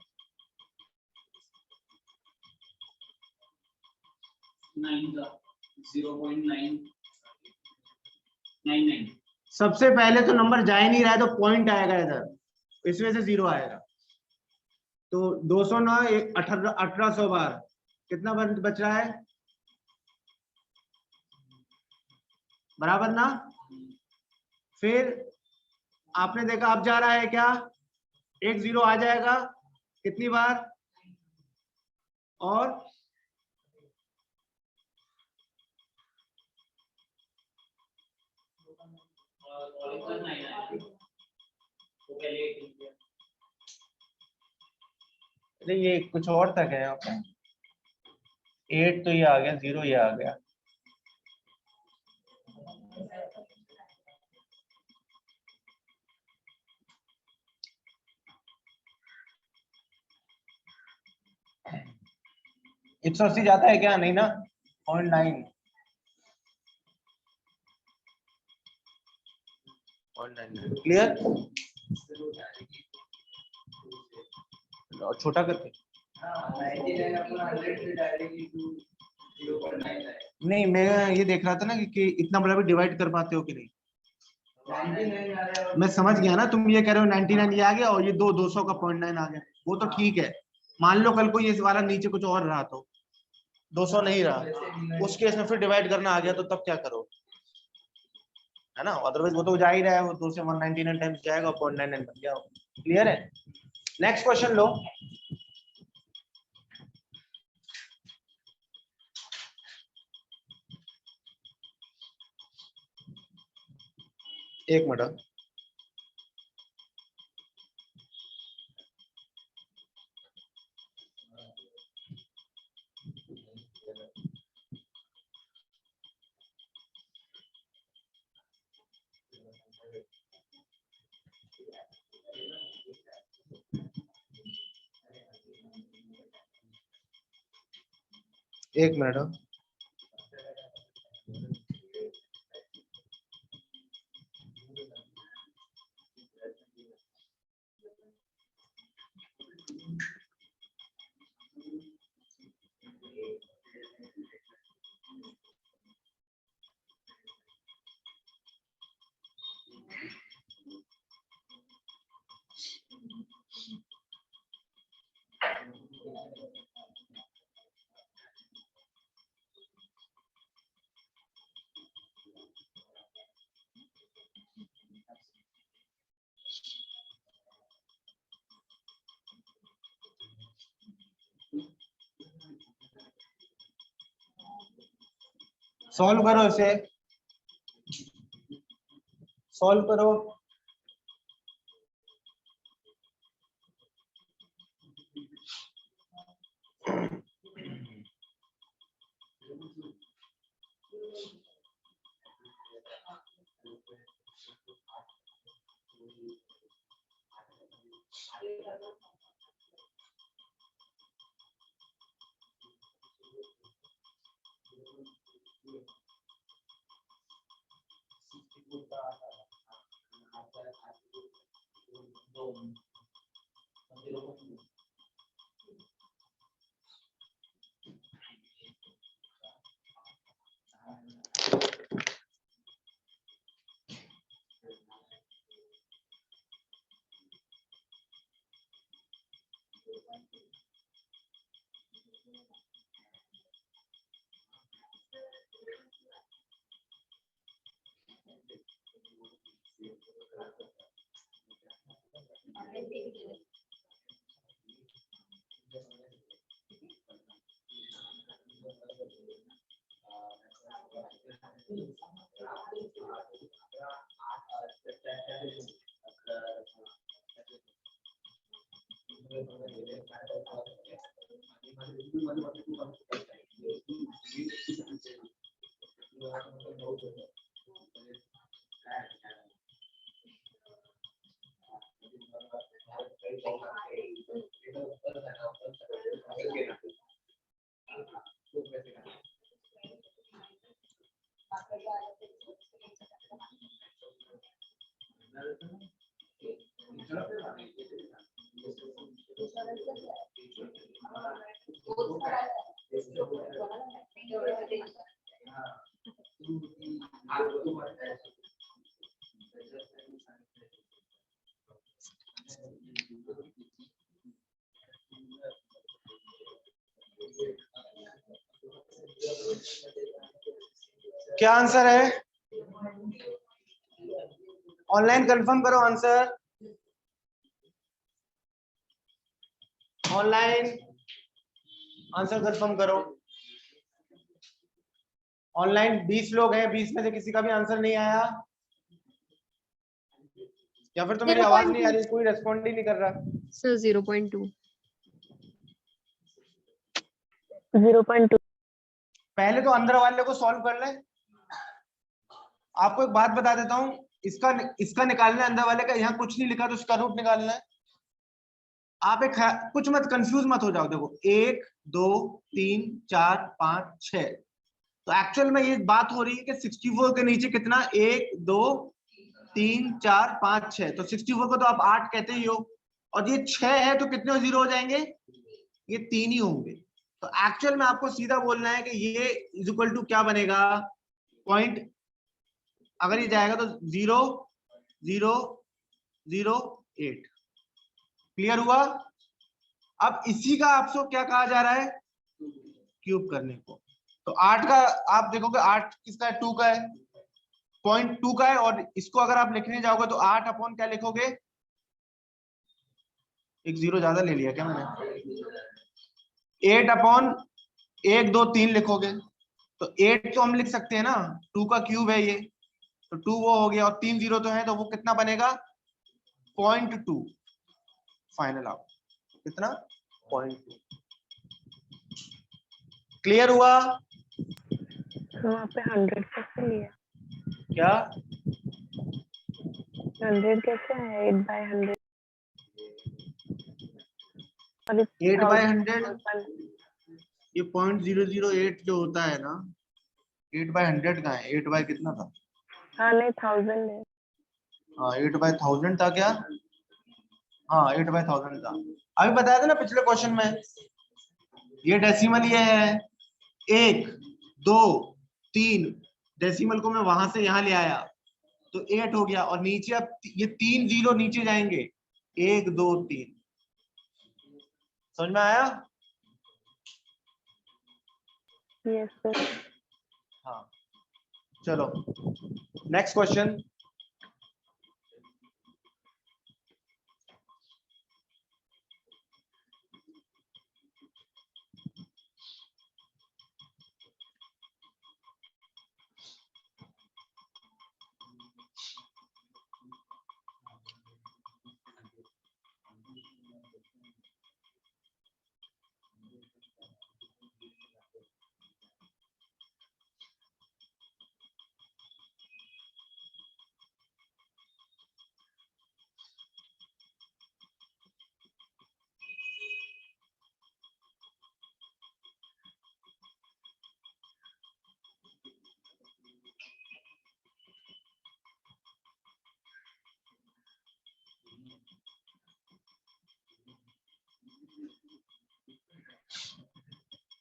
0.999। सबसे पहले तो नंबर जा ही नहीं रहा है, तो पॉइंट आएगा इधर, इस वजह से 0 आएगा। तो 200 ना 1800 बार कितना बच रहा है, बराबर ना। फिर आपने देखा अब जा रहा है क्या, एक 0 आ जाएगा कितनी बार, और नहीं, ये कुछ और तक है यहाँ पे, 8 तो ये आ गया, 0 ये आ गया। एक 180 जाता है क्या, नहीं ना, 0.9 क्लियर, और छोटा करके नहीं, मैं ये देख रहा था ना कि इतना बड़ा भी डिवाइड कर पाते हो कि नहीं। मैं समझ गया ना, तुम ये कह रहे हो 99 ये आ गया और ये 200 का 0.9 आ गया, वो तो ठीक है। मान लो कल को ये वाला नीचे कुछ और रहा तो 200 नहीं रहा, उस केस में फिर डिवाइड करना आ गया तो तब क्या करो, है ना। अदरवाइज वो तो जा ही रहा है, वो 2 से 199 टाइम्स जाएगा, 0.99 बन गया। क्लियर है, नेक्स्ट क्वेश्चन लो। एक मिनट, एक मिनट। सॉल्व करो इसे, सॉल्व करो। क्या आंसर है? ऑनलाइन कंफर्म करो आंसर, ऑनलाइन आंसर कंफर्म करो। ऑनलाइन 20 लोग हैं, 20 में से किसी का भी आंसर नहीं आया, या फिर तो मेरी आवाज नहीं आ रही, कोई रेस्पॉन्ड ही नहीं कर रहा। सर 0.2। 0.2। पहले तो अंदर वाले को सॉल्व कर ले। आपको एक बात बता देता हूं, इसका निकालना है अंदर वाले का, यहाँ कुछ नहीं लिखा तो उसका रूट निकालना है। आप एक कुछ मत कंफ्यूज मत हो जाओ। देखो 1 2 3 4 5 6, तो एक्चुअल में ये बात हो रही है कि 64 के नीचे कितना, 1 2 3 4 5 6, तो 64 को तो आप 8 कहते ही हो, और ये 6 है तो कितने जीरो हो जाएंगे, ये 3 ही होंगे। तो एक्चुअल में आपको सीधा बोलना है कि ये इज इक्वल टू क्या बनेगा, पॉइंट, अगर ये जाएगा तो 0 0 0 8। क्लियर हुआ? अब इसी का आपको क्या कहा जा रहा है, क्यूब करने को। तो 8 का आप देखोगे, 8 किसका है, 2 का है, 0.2 का है, और इसको अगर आप लिखने जाओगे तो 8 अपॉन क्या लिखोगे, एक जीरो ज्यादा ले लिया क्या मैंने, 8 अपॉन 1 2 3 लिखोगे। तो 8 तो हम लिख सकते हैं ना, 2 का क्यूब है ये, तो 2 वो हो गया, और 3 जीरो तो है, तो वो कितना बनेगा, 0.2। फाइनल आउट कितना, 0.2। क्लियर हुआ? वहाँ पे 100 कैसे लिया, क्या 100 कैसे है, 8/100 और 8/100, ये 0.008 जो होता है ना, 8/100 का है, 8 बाय कितना था, हाँ नहीं 1000 है। हाँ 8/1000 था क्या, हाँ 8/1000 था। अभी बताया था ना पिछले क्वेश्चन में, ये डेसिमल ये है, 1 2 3, डेसिमल को मैं वहां से यहाँ ले आया तो 8 हो गया, और नीचे अब ये 3 जीरो नीचे जाएंगे, 1 2 3। समझ में आया? Yes sir. हाँ चलो नेक्स्ट क्वेश्चन।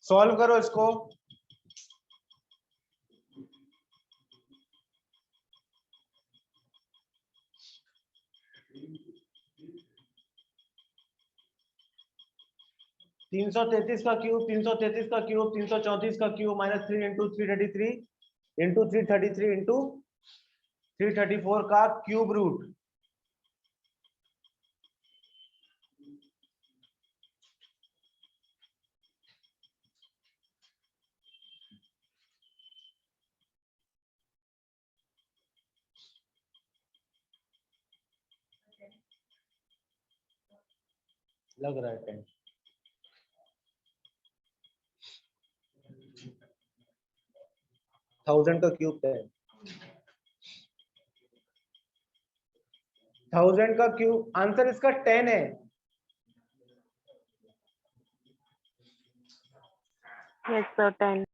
सॉल्व करो इसको। तीन सौ तैतीस का क्यूब, 333 का क्यूब, 334 का cube minus 3 into 333 into 333 into 334 का क्यूब रूट। लग रहा है 10। थाउजेंड का क्यूब 10, 1000 का क्यूब, आंसर इसका 10 है। Yes, sir, 10.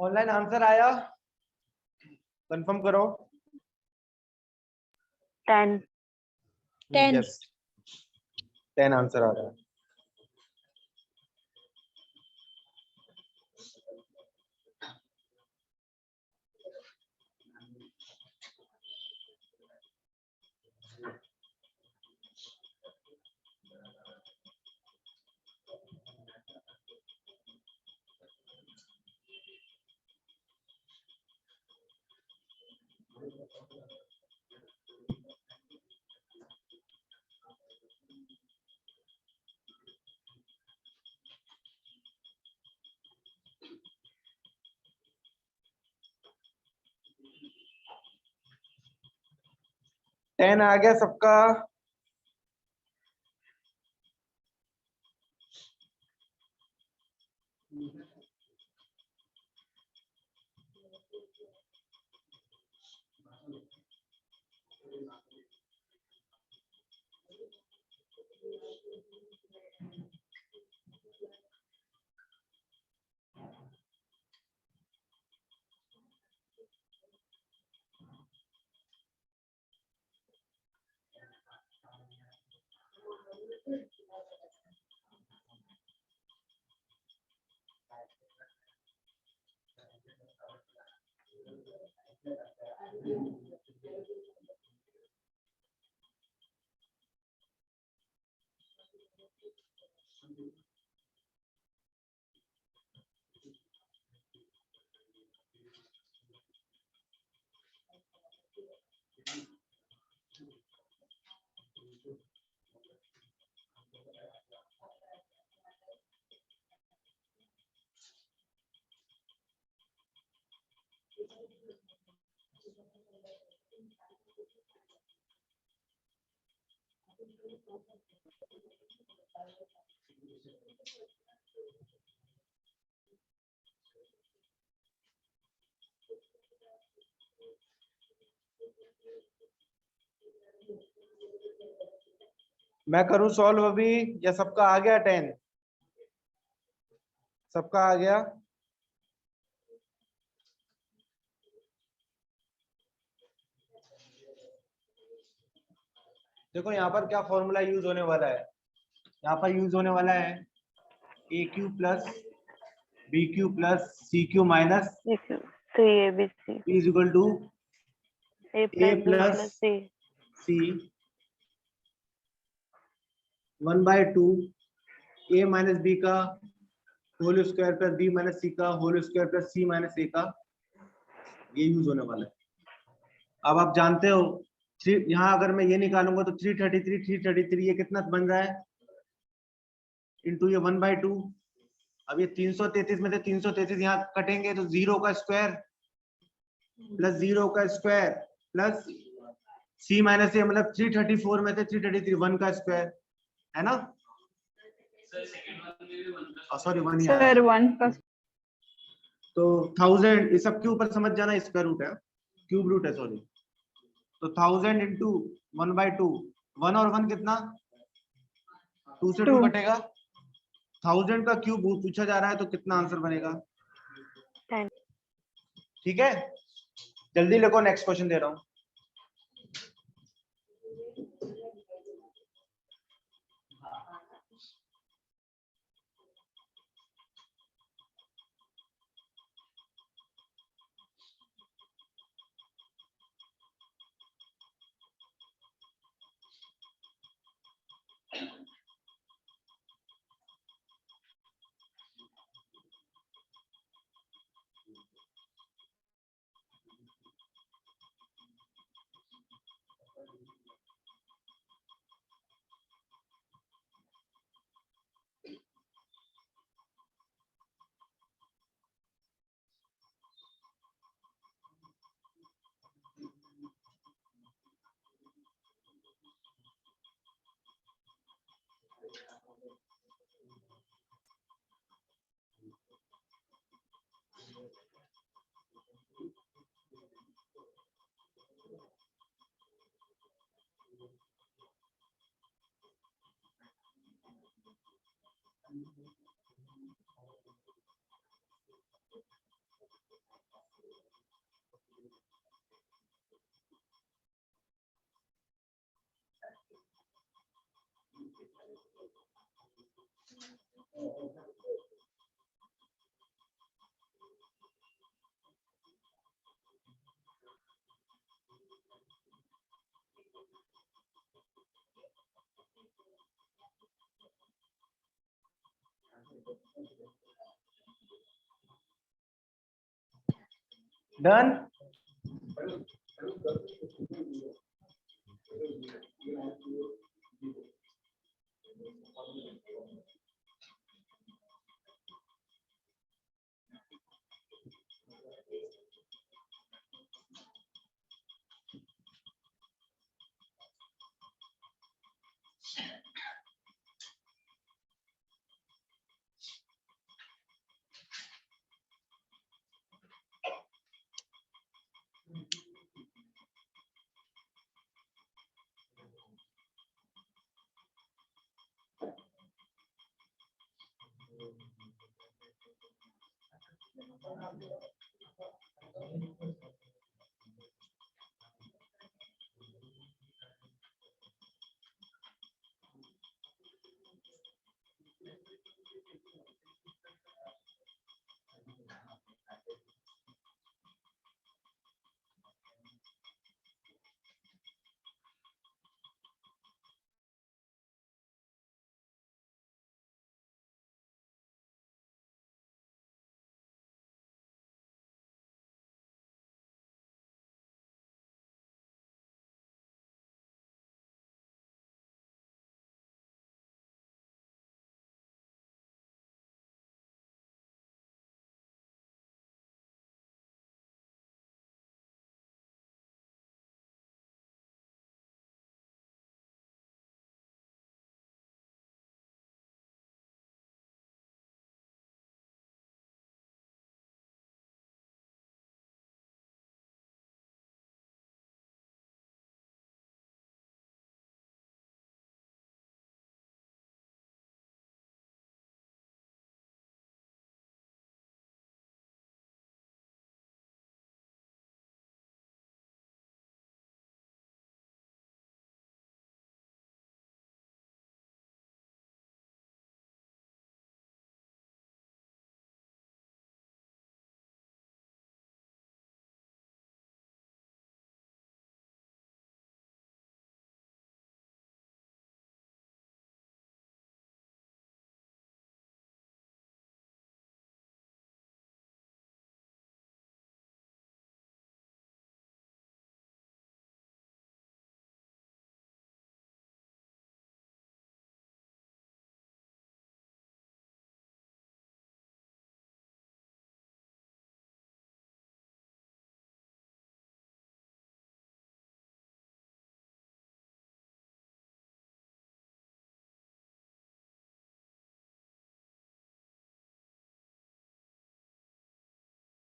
ऑनलाइन आंसर आया, कंफर्म करो। 10. 10. यस, 10 आंसर आ रहा है। टेन आ गया सबका। मैं करूं सॉल्व अभी या सबका आ गया 10? सबका आ गया? देखो यहाँ पर क्या फॉर्मूला यूज होने वाला है। यहाँ पर यूज होने वाला है A cube plus B cube plus C cube minus 3ABC. Is equal to A plus B plus C. C 1/2 a minus B का whole square plus B minus C का whole square plus C minus A का, ये यूज होने वाला है। अब आप जानते हो यहाँ अगर मैं ये निकालूंगा तो 333 ये कितना बन रहा है इंटू ये 1/2। अब ये 333 में से 333 यहाँ कटेंगे तो 0 का स्क्वायर प्लस 0 का स्क्वायर प्लस सी माइनस ए, मतलब 334 में से 333 1 का स्क्वायर है ना। सॉरी 1 ही आया। सर 1 का तो 1000 इस सब के ऊपर समझ जाना, स्क्वायर रूट है, क्यूब रूट है सॉरी। तो 1000 इंटू 1/2, 1 और 1 कितना, 2 से 2 2। कटेगा। 1000 का क्यूब पूछा जा रहा है तो कितना आंसर बनेगा। 10। ठीक है, जल्दी लिखो, नेक्स्ट क्वेश्चन दे रहा हूं। डन।